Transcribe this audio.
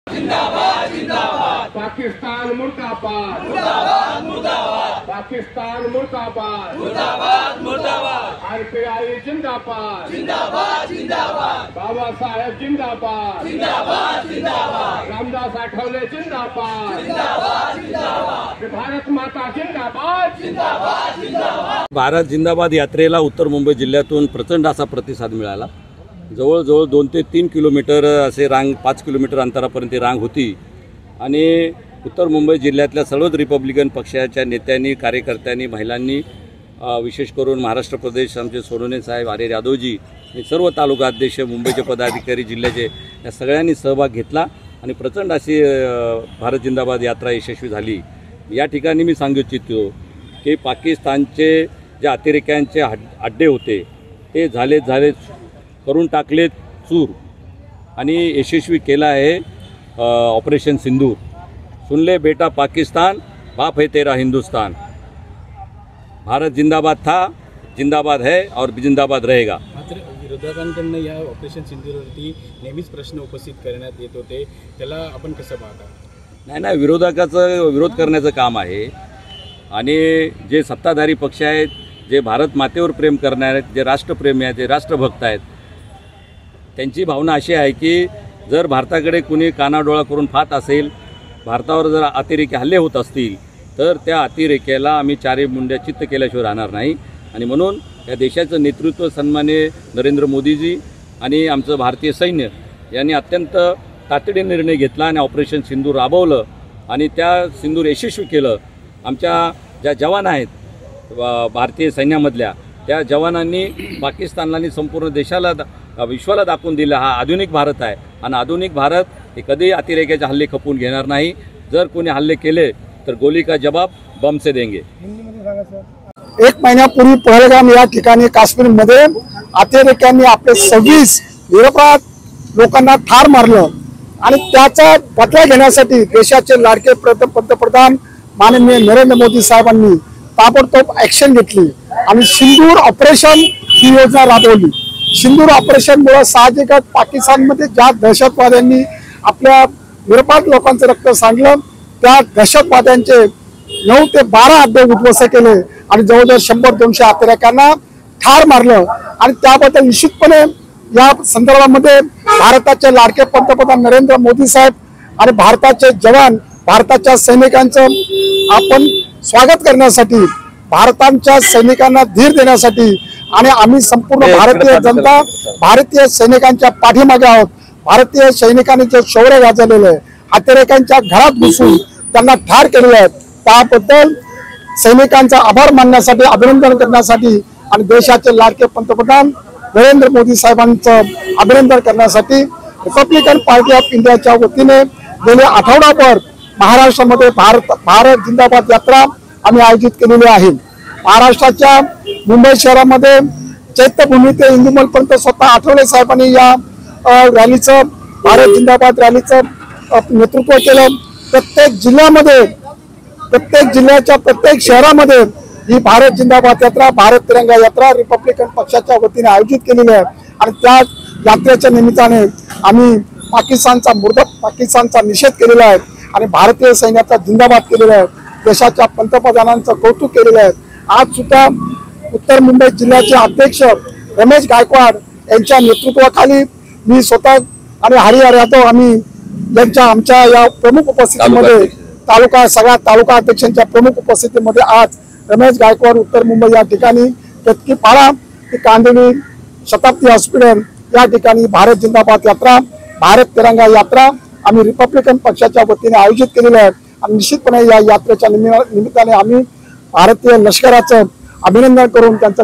जिंदाबाद जिंदाबाद पाकिस्तान मुर्दाबाद मुर्दाबाद मुर्दाबाद पाकिस्तान मुर्दाबाद मुर्दाबाद मुर्दाबाद आरपीआई जिंदाबाद जिंदाबाद जिंदाबाद बाबासाहेब जिंदाबाद जिंदाबाद जिंदाबाद रामदास आठवले जिंदाबाद जिंदाबाद जिंदाबाद भारत माता जिंदाबाद जिंदाबाद जिंदाबाद भारत जिंदाबाद यात्रेला उत्तर मुंबई जिल्ह्यातून प्रचंड असा प्रतिसाद मिळाला। जवळजवळ 2 ते 3 किलोमीटर असे रांग 5 किलोमीटर अंतरापर्यंत रांग होती आणि उत्तर मुंबई जिल्ह्यातल्या सर्वच रिपब्लिकन पक्षाच्या नेत्यांनी, कार्यकर्त्यांनी, महिलांनी, विशेष करून महाराष्ट्र प्रदेश आमचे सोनवणे साहेब, आर्य यादवजी आणि सर्व तालुका अध्यक्ष, मुंबईचे पदाधिकारी, जिल्ह्याचे या सगळ्यांनी सहभाग घेतला आणि प्रचंड अशी भारत जिंदाबाद यात्रा यशस्वी झाली। या ठिकाणी मी सांगू इच्छितो की पाकिस्तानचे जे अतिरेक्यांचे अड्डे होते ते झाले करून टाकले चूर आणि यशस्वी केला आहे ऑपरेशन सिंदूर। सुन ले बेटा पाकिस्तान, बाप है तेरा हिंदुस्तान। भारत जिंदाबाद था, जिंदाबाद है और जिंदाबाद रहेगा। मात्र विरोधकांकडून या ऑपरेशन सिंदूरवरती नेहमीच प्रश्न उपस्थित करण्यात येत होते, त्याला आपण कसं पाहता? नाही, विरोधकाचं विरोध करण्याचं काम आहे आणि जे सत्ताधारी पक्ष आहेत, जे भारत मातेवर प्रेम करणारे आहेत, जे राष्ट्रप्रेमी आहेत, जे राष्ट्रभक्त आहेत, त्यांची भावना अशी आहे की जर भारताकडे कुणी कानाडोळा करून पाहत असेल, भारतावर जर अतिरेकी हल्ले होत असतील तर त्या अतिरेक्याला आम्ही चारी मुंड्या चित्त केल्याशिवाय राहणार नाही। आणि म्हणून या देशाचं नेतृत्व सन्माननीय नरेंद्र मोदीजी आणि आमचं भारतीय सैन्य यांनी अत्यंत तातडीने निर्णय घेतला आणि ऑपरेशन सिंदूर राबवलं आणि त्या सिंदूर यशस्वी केलं। आमच्या ज्या जवान आहेत भारतीय सैन्यामधल्या, त्या जवानांनी पाकिस्तानला आणि संपूर्ण देशाला, विश्वाला दाखवून दिलं हा आधुनिक भारत आहे आणि आधुनिक भारत हे कधी अतिरेक्याचे हल्ले खपवून घेणार नाही। जर कोणी हल्ले केले तर गोली का जवाब बम से देंगे। 1 महिन्यापूर्वी पहलगाम या ठिकाणी काश्मीरमध्ये अतिरेक्यांनी आपले 26 निरपराध लोकांना ठार मारलं आणि त्याचा बदला घेण्यासाठी देशाचे लाडके पंतप्रधान माननीय नरेंद्र मोदी साहेबांनी ताबडतोब ऍक्शन घेतली आणि सिंदूर ऑपरेशन ही योजना राबवली। सिंदूर ऑपरेशनमुळे साहजिकच पाकिस्तानमध्ये ज्या दहशतवाद्यांनी आपल्या निरपराध लोकांचं रक्त सांडलं, त्या दहशतवाद्यांचे 9 ते 12 अड्डे उद्ध्वस्त केले आणि जवळजवळ 100-200 अतिरेक्यांना ठार मारलं। आणि त्याबद्दल निश्चितपणे या संदर्भामध्ये भारताचे लाडके पंतप्रधान नरेंद्र मोदी साहेब आणि भारताचे जवान, भारताच्या सैनिकांचं आपण स्वागत करण्यासाठी, भारताच्या सैनिकांना धीर देण्यासाठी आणि आम्ही संपूर्ण भारतीय जनता भारतीय सैनिकांच्या पाठीमागे आहोत। भारतीय सैनिकांनी जे शौर्य गाजवलेलं आहे, अतिरेक्यांच्या घरात घुसून त्यांना ठार केलेलं आहे, त्याबद्दल सैनिकांचा आभार मानण्यासाठी, अभिनंदन करण्यासाठी आणि देशाचे लाडके पंतप्रधान नरेंद्र मोदी साहेबांचं अभिनंदन करण्यासाठी रिपब्लिकन पार्टी ऑफ इंडियाच्या वतीने गेले आठवडाभर महाराष्ट्रामध्ये भारत जिंदाबाद यात्रा आम्ही आयोजित केलेली आहे। महाराष्ट्राच्या मुंबई शहरामध्ये चैत्यभूमी ते इंदुमलपर्यंत स्वतः आठवले साहेबांनी या रॅलीचं, भारत जिंदाबाद रॅलीचं नेतृत्व केलं। प्रत्येक जिल्ह्यामध्ये, प्रत्येक जिल्ह्याच्या प्रत्येक शहरामध्ये ही भारत जिंदाबाद यात्रा, भारत तिरंगा यात्रा रिपब्लिकन पक्षाच्या वतीने आयोजित केलेली आहे आणि त्या यात्रेच्या निमित्ताने आम्ही पाकिस्तानचा निषेध केलेला आहे आणि भारतीय सैन्याचा जिंदाबाद केलेला आहे। देशाच्या पंतप्रधानांचं कौतुक केलेलं आहे। आज सुद्धा उत्तर मुंबई जिल्ह्याचे अध्यक्ष रमेश गायकवाड यांच्या नेतृत्वाखाली मी स्वतः आणि हरिहर यादव आम्ही आमच्या या प्रमुख उपस्थितीमध्ये सगळ्या तालुका अध्यक्षांच्या प्रमुख उपस्थितीमध्ये आज रमेश गायकवाड उत्तर मुंबई या ठिकाणी, केतकीपाडा ते कांदिवली शताब्दी हॉस्पिटल या ठिकाणी भारत जिंदाबाद यात्रा, भारत तिरंगा यात्रा आम्ही रिपब्लिकन पक्षाच्या वतीने आयोजित केलेली आहे आणि निश्चितपणे या यात्रेच्या निमित्ताने आम्ही भारतीय लष्कराचं अभिनंदन करून त्यांचं